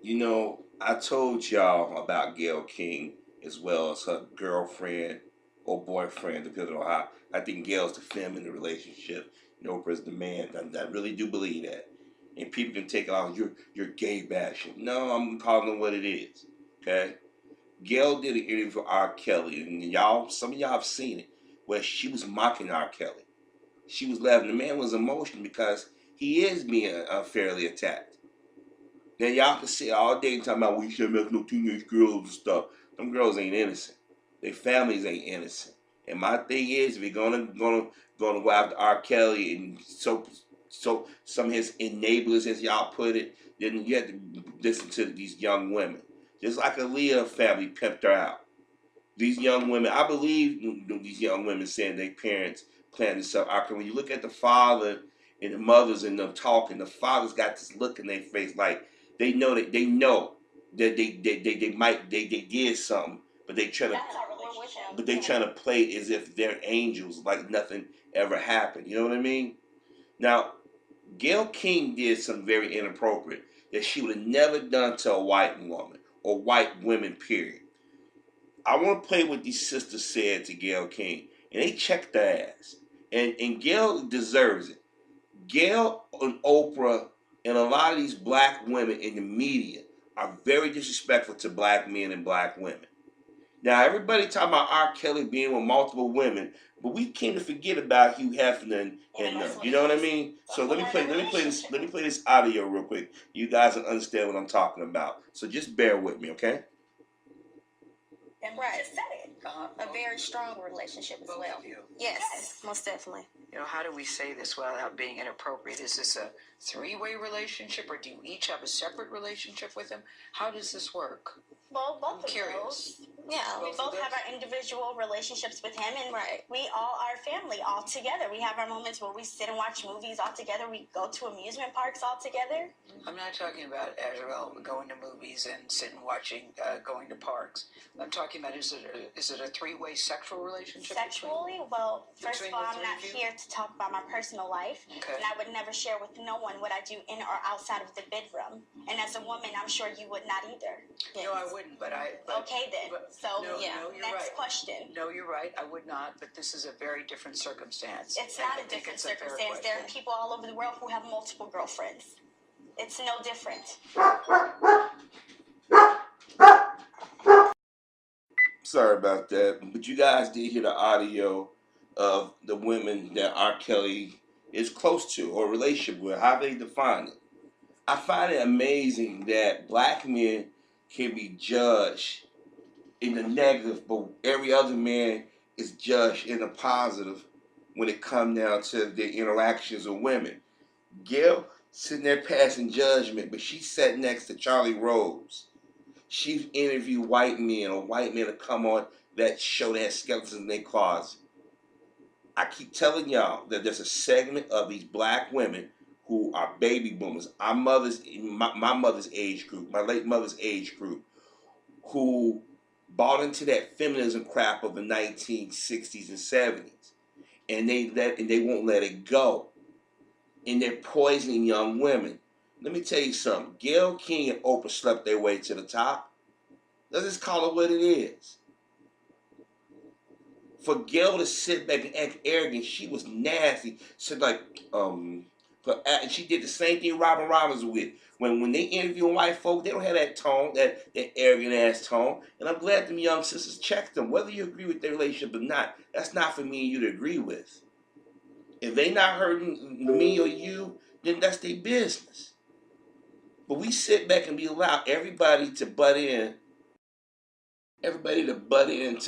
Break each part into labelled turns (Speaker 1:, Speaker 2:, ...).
Speaker 1: You know, I told y'all about Gayle King as well as her girlfriend or boyfriend, depending on how. I think Gail's the femme in the relationship, and Oprah's the man. I really do believe that. And people can take it off. You're gay bashing. No, I'm calling it what it is. Okay. Gail did an interview for R. Kelly, and y'all, some of y'all have seen it, where she was mocking R. Kelly. She was laughing. The man was emotional because he is being unfairly attacked. Now y'all can sit all day and talk about we shouldn't mess no teenage girls and stuff. Them girls ain't innocent. Their families ain't innocent. And my thing is, if you're gonna go after R. Kelly and so some of his enablers, as y'all put it, then you have to listen to these young women. Just like Aaliyah family pimped her out. These young women, I believe these young women saying their parents planned this up. When you look at the father and the mothers and them talking, the father's got this look in their face like they know that they did something, but they trying to play as if they're angels, like nothing ever happened. You know what I mean? Now, Gayle King did something very inappropriate that she would have never done to a white woman or white women, period. I want to play what these sisters said to Gayle King, and they checked their ass. And Gayle deserves it. Gayle and Oprah and a lot of these black women in the media are very disrespectful to black men and black women. Now everybody talking about R. Kelly being with multiple women, but we came to forget about Hugh Hefner and you know what I mean? So let me play this audio real quick. You guys will understand what I'm talking about. So just bear with me, okay?
Speaker 2: And right. Just said it. A very strong relationship as well. Yes, most definitely.
Speaker 3: You know, how do we say this without being inappropriate? Is this a three-way relationship, or do you each have a separate relationship with him? How does this work?
Speaker 2: Well, both
Speaker 3: I'm
Speaker 2: of
Speaker 3: curious.
Speaker 2: those. Yeah, we both have our individual relationships with him, and we all are family all together. We have our moments where we sit and watch movies all together. We go to amusement parks all together.
Speaker 3: I'm not talking about Azrael going to movies and sitting watching, going to parks. I'm talking about is it a three-way sexual relationship?
Speaker 2: Sexually, well, first of all, I'm not here to talk about my personal life,
Speaker 3: okay.
Speaker 2: And I would never share with no one what I do in or outside of the bedroom. And as a woman, I'm sure you would not either.
Speaker 3: Yes. No, I wouldn't, but
Speaker 2: okay then. Next question.
Speaker 3: No, you're right. I would not, but this is a very different circumstance.
Speaker 2: It's not a different circumstance. There are people all over the world who have multiple girlfriends. It's no different.
Speaker 1: Sorry about that, but you guys did hear the audio of the women that R. Kelly is close to or relationship with, how they define it. I find it amazing that black men can be judged in the negative, but every other man is judged in the positive when it comes down to their interactions with women. Gail sitting there passing judgment, but she sat next to Charlie Rose. She interviewed white men or white men to come on that show that skeletons in their closet. I keep telling y'all that there's a segment of these black women who are baby boomers, my mother's age group, my late mother's age group, who bought into that feminism crap of the 1960s and 70s, and they won't let it go, and they're poisoning young women. Let me tell you something. Gayle King and Oprah slept their way to the top. Let's just call it what it is. For Gayle to sit back and act arrogant, she was nasty. So she did the same thing Robin Roberts with. When they interview white folk, they don't have that tone, that arrogant ass tone. And I'm glad them young sisters checked them. Whether you agree with their relationship or not, that's not for me and you to agree with. If they not hurting me or you, then that's their business. But we sit back and we allow everybody to butt into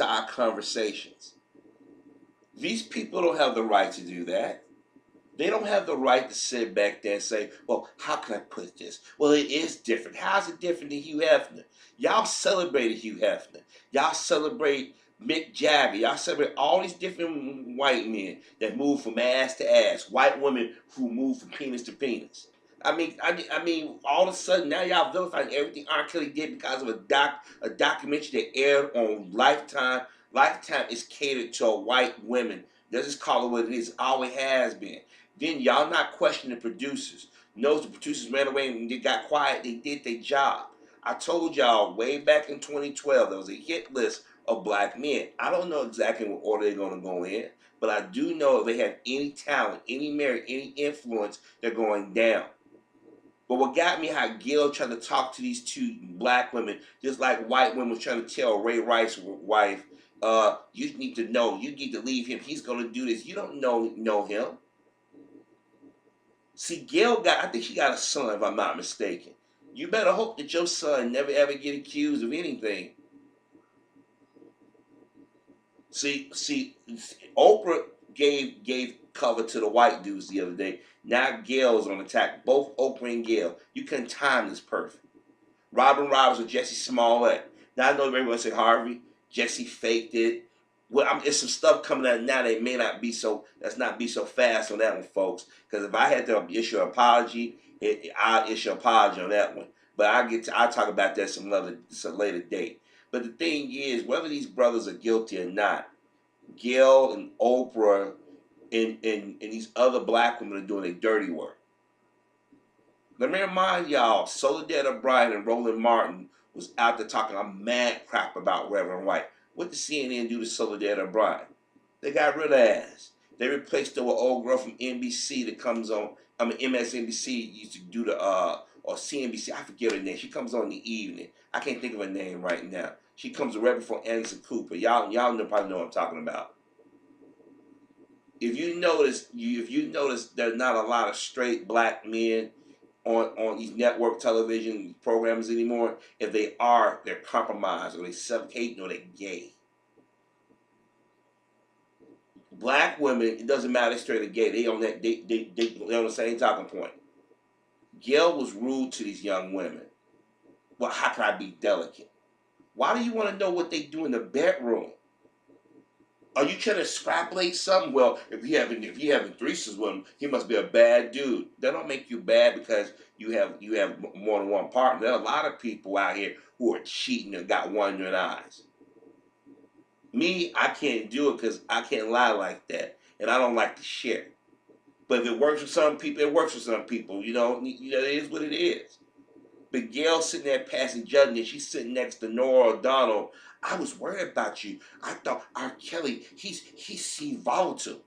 Speaker 1: our conversations. These people don't have the right to do that. They don't have the right to sit back there and say, well, how can I put this? Well, it is different. How's it different than Hugh Hefner? Y'all celebrated Hugh Hefner. Y'all celebrate Mick Jagger. Y'all celebrate all these different white men that move from ass to ass. White women who move from penis to penis. I mean, all of a sudden now y'all vilifying everything R. Kelly did because of a documentary that aired on Lifetime. Lifetime is catered to white women. Let's just call it what it is. Always has been. Then y'all not questioning the producers. Knows the producers ran away and they got quiet. They did their job. I told y'all way back in 2012 there was a hit list of black men. I don't know exactly what order they're going to go in, but I do know if they have any talent, any merit, any influence, they're going down. But what got me how Gil tried to talk to these two black women, just like white women was trying to tell Ray Rice's wife, you need to know, you need to leave him. He's going to do this. You don't know him. See, Gail I think she got a son, if I'm not mistaken. You better hope that your son never ever get accused of anything. See, Oprah gave cover to the white dudes the other day. Now Gail's on attack. Both Oprah and Gail. You couldn't time this perfect. Robin Roberts with Jesse Smollett. Now I know everyone say Harvey. Jesse faked it. Well, it's some stuff coming out now that may not be so. Let's not be so fast on that one, folks. Because if I had to issue an apology, I'll issue an apology on that one. But I'll talk about that some later date. But the thing is, whether these brothers are guilty or not, Gail and Oprah and these other black women are doing their dirty work. Let me remind y'all, Soledad O'Brien and Roland Martin was out there talking a mad crap about Reverend White. What did CNN do to Soledad O'Brien? They got rid of her ass. They replaced her with an old girl from NBC that comes on, MSNBC used to do the, or CNBC, I forget her name. She comes on in the evening. I can't think of her name right now. She comes right before Anderson Cooper. Y'all probably know what I'm talking about. If you notice there's not a lot of straight black men on these network television programs anymore. If they are, they're compromised, or they suffocate, or they're gay. Black women, it doesn't matter if they're straight or gay. They on that they on the same talking point. Gail was rude to these young women. Well, how can I be delicate? Why do you want to know what they do in the bedroom? Are you trying to extrapolate something? Well, if you having threesomes with him, he must be a bad dude. That don't make you bad because you have more than one partner. There are a lot of people out here who are cheating and got wandering eyes. Me, I can't do it because I can't lie like that, and I don't like to share. But if it works for some people, it works for some people. You know, it is what it is. But Gail sitting there passing judgment. She's sitting next to Nora O'Donnell. I was worried about you. I thought R. Kelly, he's volatile.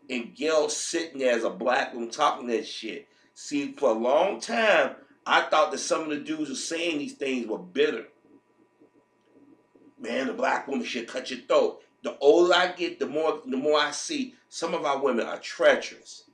Speaker 1: And Gail sitting there as a black woman talking that shit. See, for a long time, I thought that some of the dudes who were saying these things were bitter. Man, the black woman should cut your throat. The older I get, the more I see some of our women are treacherous.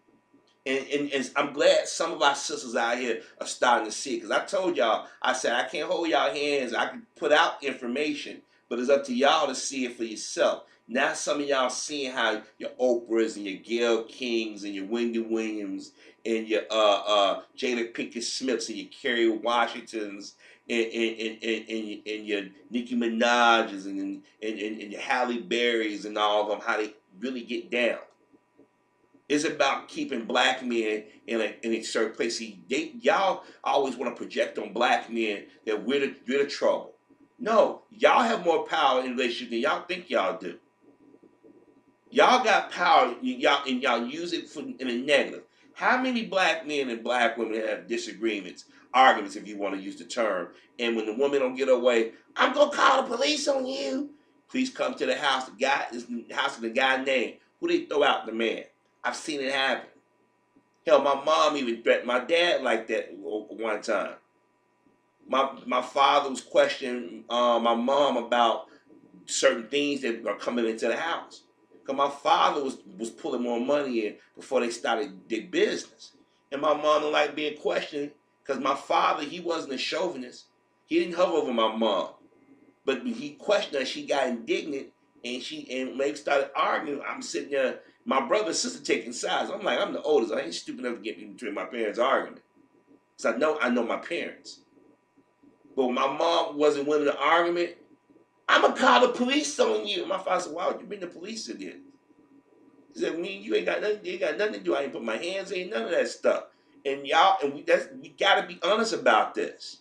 Speaker 1: And I'm glad some of our sisters out here are starting to see it. Because I told y'all, I said, I can't hold y'all hands. I can put out information, but it's up to y'all to see it for yourself. Now some of y'all seeing how your Oprahs and your Gayle Kings and your Wendy Williams and your Jada Pinkett Smiths and your Kerry Washingtons and your Nicki Minaj's and your Halle Berrys and all of them, how they really get down. It's about keeping black men in a certain place. See, y'all always want to project on black men that we're the trouble. No, y'all have more power in relationship than y'all think y'all do. Y'all got power, y'all use it in a negative. How many black men and black women have disagreements, arguments, if you want to use the term, and when the woman don't get her way, I'm gonna call the police on you. Please come to the house. The house of the guy named. Who they throw out? The man. I've seen it happen. Hell, my mom even threatened my dad like that one time. My father was questioning my mom about certain things that are coming into the house. Because my father was pulling more money in before they started their business. And my mom didn't like being questioned because my father, he wasn't a chauvinist. He didn't hover over my mom. But when he questioned her, she got indignant and when they started arguing, I'm sitting there, my brother and sister taking sides. I'm like, I'm the oldest. I ain't stupid enough to get in between my parents' argument. So I know my parents. But when my mom wasn't winning the argument, I'm going to call the police on you. My father said, why would you bring the police in here? He said, you ain't got nothing to do. I ain't put my hands in, none of that stuff. And we got to be honest about this.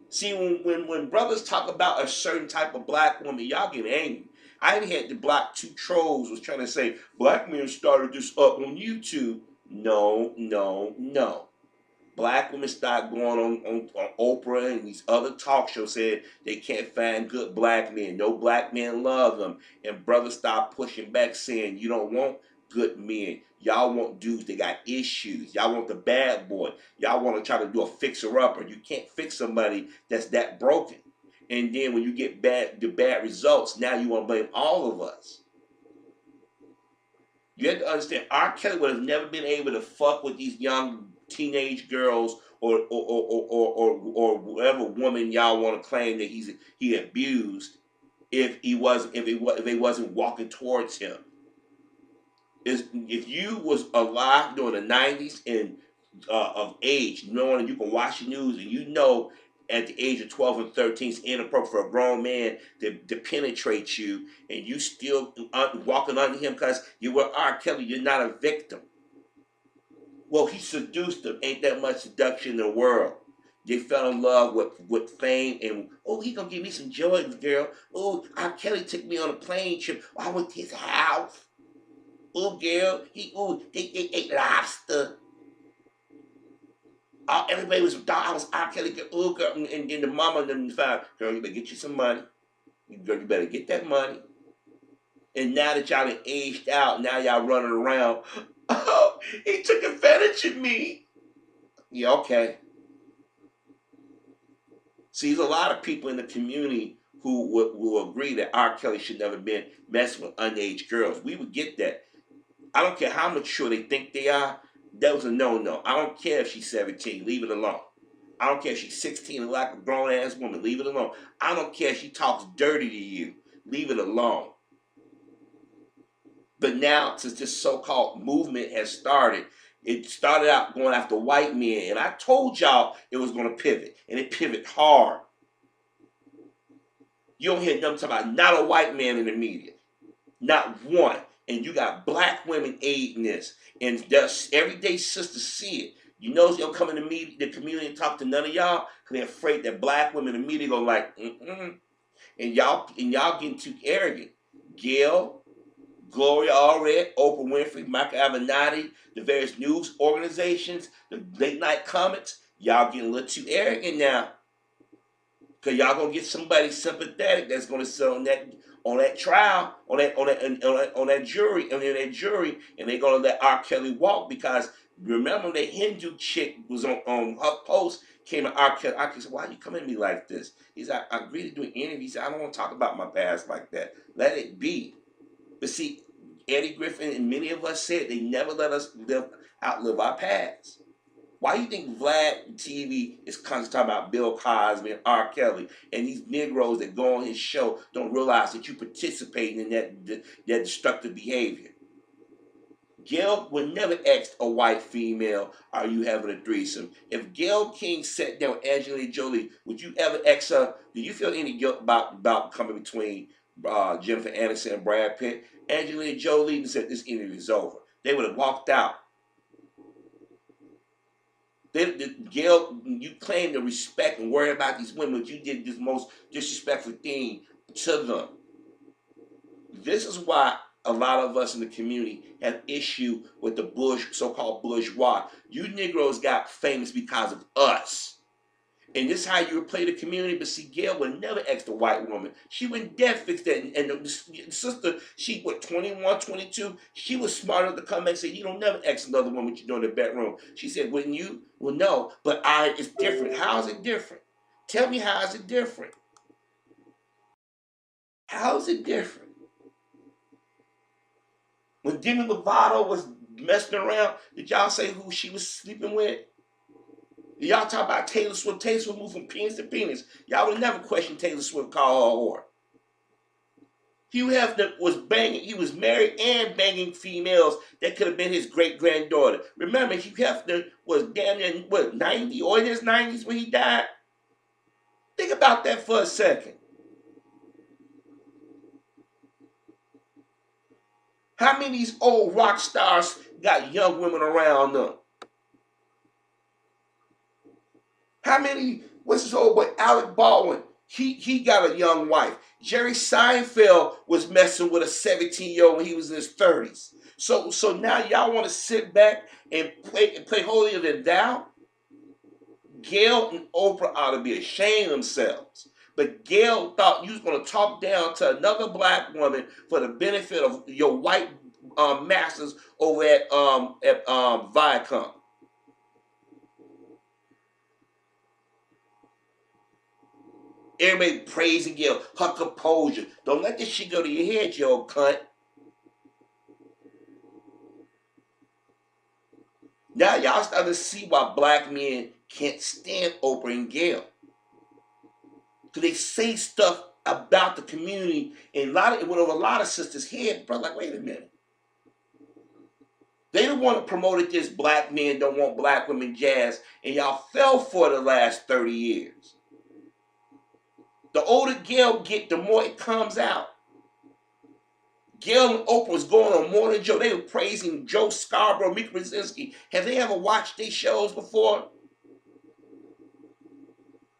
Speaker 1: See, when brothers talk about a certain type of black woman, y'all get angry. I had to block 2 trolls was trying to say, black men started this up on YouTube. No. black women start going on Oprah and these other talk shows saying they can't find good black men. No black men love them. And brothers start pushing back saying you don't want good men. Y'all want dudes that got issues. Y'all want the bad boy. Y'all want to try to do a fixer-upper. You can't fix somebody that's that broken. And then when you get the bad results, now you want to blame all of us. You have to understand, R. Kelly would have never been able to fuck with these young teenage girls or whatever woman y'all want to claim that he abused if they wasn't walking towards him. If you was alive during the 90s and of age, knowing that you can watch the news and you know at the age of 12 and 13 it's inappropriate for a grown man to penetrate you and you still walking under him because you were R. Kelly, you're not a victim. Well, he seduced them. Ain't that much seduction in the world. They fell in love with fame and, oh, he gonna give me some Jordans, girl. Oh, R. Kelly took me on a plane trip. I went to his house. Oh, girl, they ate lobster. Everybody was I was R. Kelly, oh, girl, and the mama and them found, girl, you better get you some money. Girl, you better get that money. And now that y'all done aged out, now y'all running around, oh, he took advantage of me. Yeah, okay. See, there's a lot of people in the community who will agree that R. Kelly should never been messing with underage girls. We would get that. I don't care how mature they think they are. That was a no-no. I don't care if she's 17. Leave it alone. I don't care if she's 16 and like a grown-ass woman. Leave it alone. I don't care if she talks dirty to you. Leave it alone. But now, since this so-called movement has started, it started out going after white men. And I told y'all it was going to pivot. And it pivoted hard. You don't hear them talking about not a white man in the media. Not one. And you got black women aiding this. And everyday sisters see it. You know they'll come in the community and talk to none of y'all because they're afraid that black women in the media go like, mm-mm. And y'all getting too arrogant. Gail, Gloria Allred, Oprah Winfrey, Michael Avenatti, the various news organizations, the late night comments, y'all getting a little too arrogant now. Because y'all gonna get somebody sympathetic that's gonna sit on that trial, on that jury, and they're gonna let R. Kelly walk because remember that Hindu chick was on her post came to R. Kelly. R. Kelly said, "Why are you coming at me like this?" He said, "I agreed to do an interview." He said, "I don't want to talk about my past like that. Let it be." But see, Eddie Griffin and many of us said they never let us outlive our past. Why do you think Vlad TV is constantly talking about Bill Cosby and R. Kelly and these Negroes that go on his show don't realize that you participating in that destructive behavior? Gail would never ask a white female, "Are you having a threesome?" If Gail King sat down with Angelina Jolie, would you ever ask her, do you feel any guilt about coming between Jennifer Aniston and Brad Pitt? Angelina Jolie said this interview is over. They would have walked out. Gail, you claim to respect and worry about these women, but you did this most disrespectful thing to them. This is why a lot of us in the community have issue with the so-called bourgeois. You Negroes got famous because of us. And this is how you play the community. But see, Gail would never ask a white woman. She went dead fix that. And the sister, she was 21, 22. She was smart enough to come back and say, "You don't never ask another woman what you do in the bedroom." She said, "Wouldn't you?" Well, no, but it's different. How is it different? Tell me, how is it different? How is it different? When Demi Lovato was messing around, did y'all say who she was sleeping with? Y'all talk about Taylor Swift. Taylor Swift moved from penis to penis. Y'all would never question Taylor Swift, call her a whore. Hugh Hefner was banging. He was married and banging females that could have been his great-granddaughter. Remember, Hugh Hefner was damn near, 90 or in his 90s when he died? Think about that for a second. How many of these old rock stars got young women around them? How many, what's his old boy, Alec Baldwin? He got a young wife. Jerry Seinfeld was messing with a 17-year-old when he was in his 30s. So now y'all want to sit back and play holier than thou? Gail and Oprah ought to be ashamed of themselves. But Gail thought you was going to talk down to another black woman for the benefit of your white masters over at Viacom. Everybody praising Gail, her composure. Don't let this shit go to your head, you old cunt. Now y'all starting to see why black men can't stand Oprah and Gail. Because they say stuff about the community, and it went over a lot of sisters' heads, bro. Like, wait a minute. They don't want to promote this black men don't want black women jazz, and y'all fell for it the last 30 years. The older Gail get, the more it comes out. Gail and Oprah was going on Morning Joe. They were praising Joe Scarborough, Meek Brzezinski. Have they ever watched these shows before?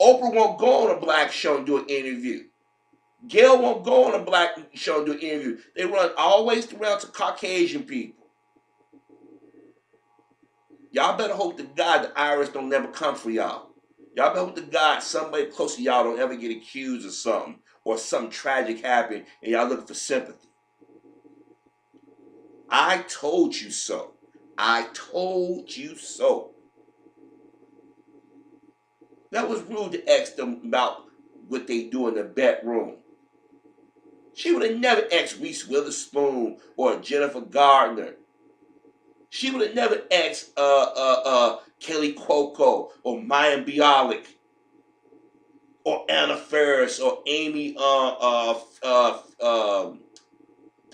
Speaker 1: Oprah won't go on a black show and do an interview. Gail won't go on a black show and do an interview. They run always around to Caucasian people. Y'all better hope to God the IRS don't never come for y'all. Y'all better hope to God somebody close to y'all don't ever get accused of something or something tragic happen and y'all looking for sympathy. I told you so. I told you so. That was rude to ask them about what they do in the bedroom. She would have never asked Reese Witherspoon or Jennifer Gardner. She would have never asked Kelly Cuoco or Maya Bialik or Anna Faris or Amy Poehler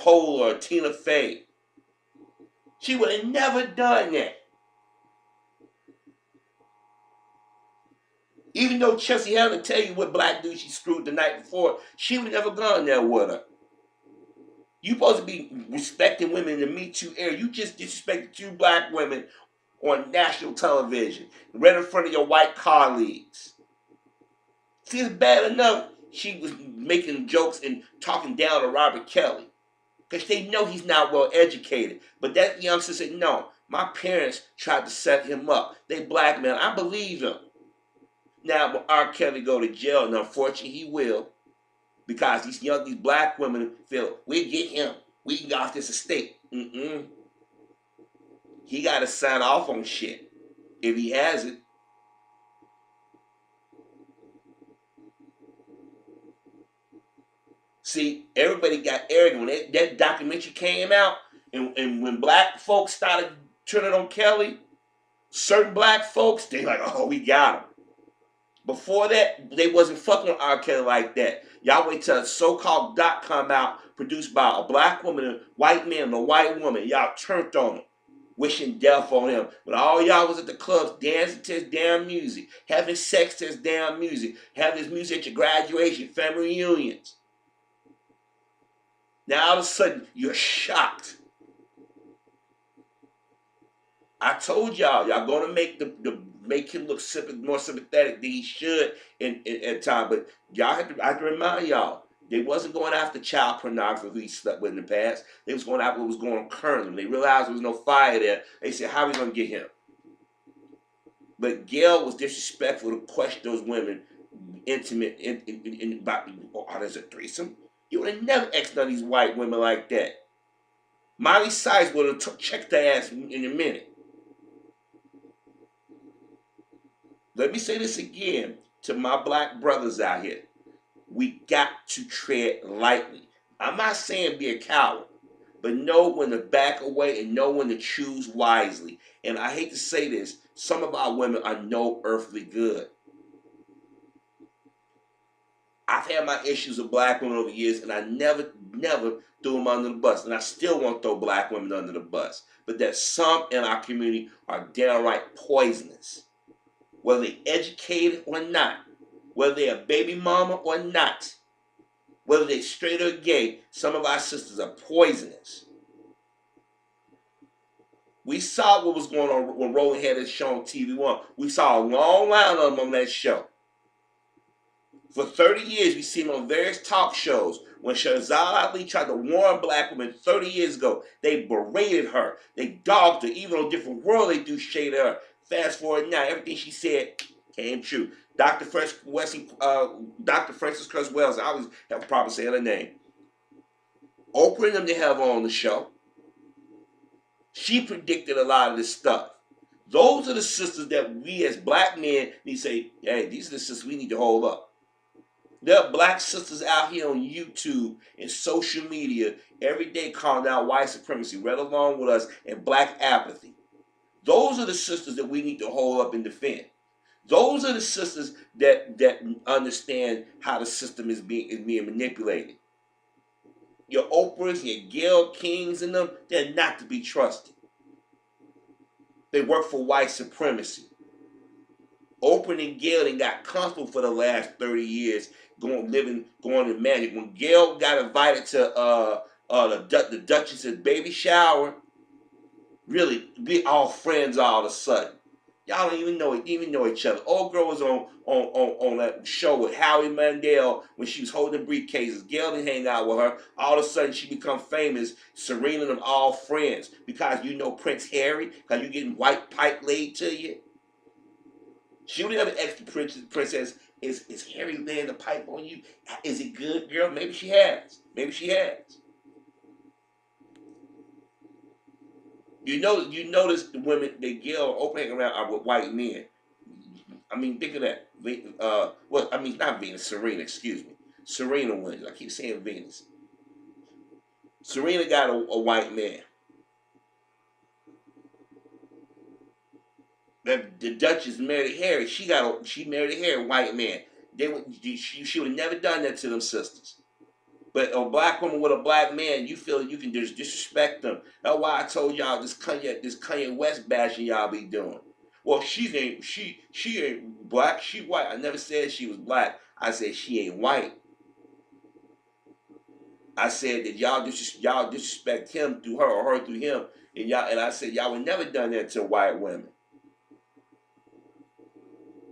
Speaker 1: or Tina Fey. She would have never done that. Even though Chelsea Handler tell you what black dude she screwed the night before, she would never gone there with her. You supposed to be respecting women in the Me Too era. You just disrespected 2 black women on national television, right in front of your white colleagues. See, it's bad enough she was making jokes and talking down to Robert Kelly. Because they know he's not well educated. But that youngster said, no, my parents tried to set him up. They black men. I believe him. Now, when R. Kelly go to jail, and unfortunately he will, because these black women feel, we'll get him. We can get off this estate. He got to sign off on shit if he has it. See, everybody got arrogant. When that documentary came out, and when black folks started turning on Kelly, certain black folks, they like, oh, we got him. Before that, they wasn't fucking with R. Kelly like that. Y'all wait till a so-called doc come out, produced by a black woman, a white man, and a white woman. Y'all turned on him, wishing death on him. But all y'all was at the clubs dancing to his damn music, having sex to his damn music, having his music at your graduation, family reunions. Now all of a sudden, you're shocked. I told y'all gonna make make him look more sympathetic than he should at time. But I have to remind y'all, they wasn't going after child pornography who he slept with in the past. They was going after what was going on currently. When they realized there was no fire there, they said, how are we gonna get him? But Gail was disrespectful to question those women intimate about, oh, there's a threesome? You would have never asked none of these white women like that. Miley Cyrus would have checked her ass in a minute. Let me say this again to my black brothers out here. We got to tread lightly. I'm not saying be a coward, but know when to back away and know when to choose wisely. And I hate to say this, some of our women are no earthly good. I've had my issues with black women over the years, and I never threw them under the bus. And I still won't throw black women under the bus. But that some in our community are downright poisonous. Whether they're educated or not, whether they're a baby mama or not, whether they're straight or gay, some of our sisters are poisonous. We saw what was going on when Roland had his show on TV One. We saw a long line of them on that show. For 30 years, we've seen on various talk shows. When Shahzad Ali tried to warn black women 30 years ago, they berated her. They dogged her. Even on Different World, they do shade her. Fast forward now, everything she said Came true. Dr. Francis Cress Wells, I always have a problem saying her name. Oprah and them to have on the show. She predicted a lot of this stuff. Those are the sisters that we as black men need to say, hey, these are the sisters we need to hold up. There are black sisters out here on YouTube and social media every day calling out white supremacy right along with us and black apathy. Those are the sisters that we need to hold up and defend. Those are the sisters that understand how the system is being manipulated. Your Oprahs, your Gayle Kings and them, they're not to be trusted. They work for white supremacy. Oprah and Gayle and got comfortable for the last 30 years going in magic. When Gayle got invited to the Duchess's baby shower, really, we all friends all of a sudden. Y'all don't even know each other. Old girl was on that show with Howie Mandel when she was holding briefcases. Gayle didn't hang out with her. All of a sudden she become famous. Serena and them all friends because you know Prince Harry, because you getting white pipe laid to you. She would have asked the princess, is Harry laying the pipe on you? Is it good, girl? Maybe she has. Maybe she has. You notice the women that Gayle Oprah hang around are with white men. I mean, think of that. Not Venus, Serena, excuse me. Serena Williams. I keep saying Venus. Serena got a white man. The Duchess married Harry. She married Harry, white man. She would have never done that to them sisters. But a black woman with a black man, you feel you can just disrespect them. That's why I told y'all this Kanye West bashing y'all be doing. Well, she ain't black, she white. I never said she was black. I said she ain't white. I said that y'all disrespect him through her or her through him, and I said y'all would never done that to white women.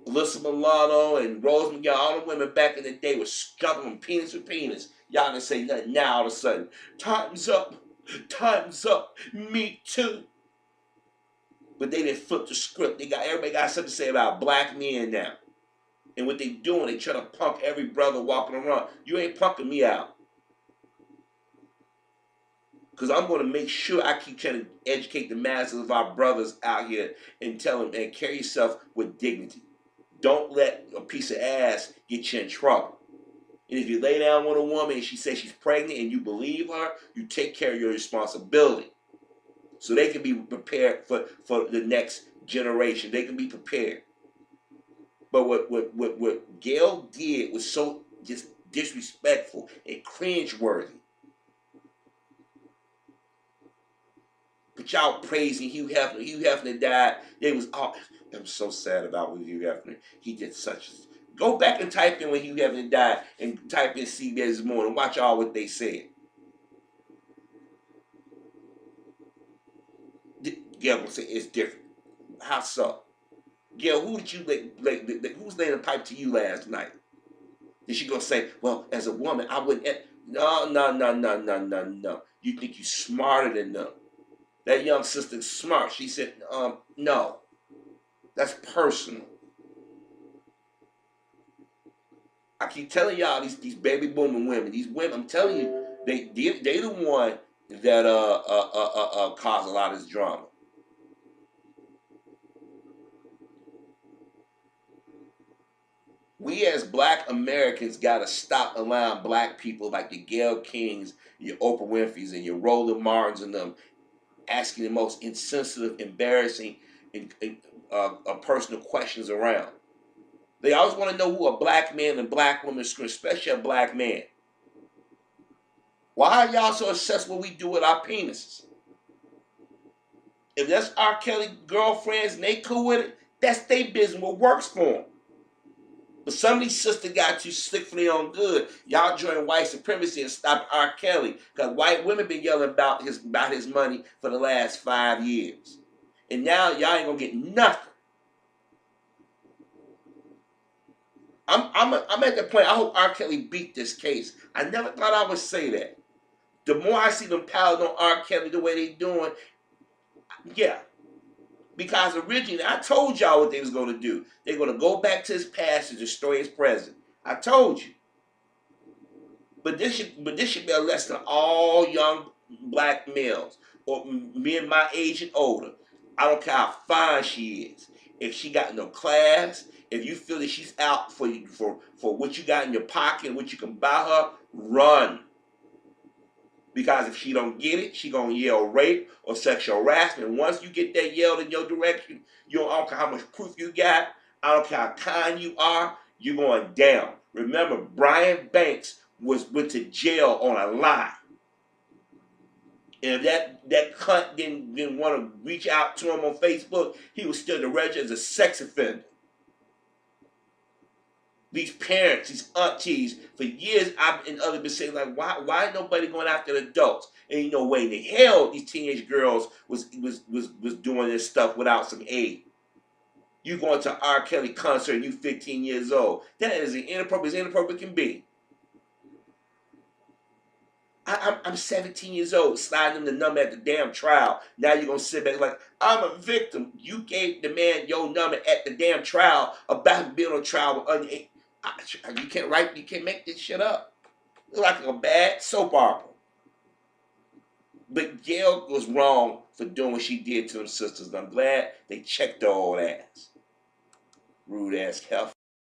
Speaker 1: Alyssa Milano and Rose McGowan, all the women back in the day were scuffling penis with penis. Y'all didn't say nothing. Now all of a sudden, time's up, me too. But they didn't flip the script. Everybody got something to say about black men now. And what they doing, they trying to punk every brother walking around. You ain't punking me out. Because I'm going to make sure I keep trying to educate the masses of our brothers out here and tell them, and carry yourself with dignity. Don't let a piece of ass get you in trouble. And if you lay down with a woman and she says she's pregnant and you believe her, you take care of your responsibility. So they can be prepared for the next generation. They can be prepared. But what Gayle did was so just disrespectful and cringeworthy. But y'all praising Hugh Hefner. Hugh Hefner died. I'm so sad about Hugh Hefner. He did such. Go back and type in when Hugh Hefner died and type in CBS this morning. Watch all what they said. Gayle will say it's different. How so? Gayle, who did you who's laying a pipe to you last night? Is she gonna say, well, as a woman, I wouldn't? No. You think you're smarter than them? That young sister's smart. She said, no. That's personal. I keep telling y'all these baby booming women, these women, I'm telling you, they the one that cause a lot of this drama. We as black Americans gotta stop allowing black people like the Gayle Kings, your Oprah Winfrey's, and your Roland Martins and them asking the most insensitive, embarrassing, and personal questions around. They always want to know who a black man and black woman screw, especially a black man. Why are y'all so obsessed with what we do with our penises? If that's R. Kelly girlfriends and they cool with it, that's their business. What works for them. But some of these sisters got too slick for their own good. Y'all join white supremacy and stop R. Kelly. Because white women been yelling about his money for the last 5 years. And now y'all ain't going to get nothing. I'm at the point, I hope R. Kelly beat this case. I never thought I would say that. The more I see them piling on R. Kelly the way they doing, yeah. Because originally, I told y'all what they was going to do. They're going to go back to his past and destroy his present. I told you. But this should be a lesson to all young black males, or men my age and older. I don't care how fine she is. If she got no class, if you feel that she's out for what you got in your pocket and what you can buy her, run. Because if she don't get it, she gonna yell rape or sexual harassment. And once you get that yelled in your direction, I don't care how much proof you got, I don't care how kind you are, you're going down. Remember, Brian Banks went to jail on a lie. And if that cunt didn't want to reach out to him on Facebook, he was still registered as a sex offender. These parents, these aunties, for years I've and others been saying, like, why nobody going after the adults? And no way in the hell these teenage girls was doing this stuff without some aid. You going to R. Kelly concert and you 15 years old. That is as inappropriate can be. I'm 17 years old, sliding them the number at the damn trial. Now you're gonna sit back like, I'm a victim. You gave the man your number at the damn trial about being on trial with underage. You can't make this shit up. It's like a bad soap opera. But Gail was wrong for doing what she did to them sisters. And I'm glad they checked her old ass. Rude ass hell.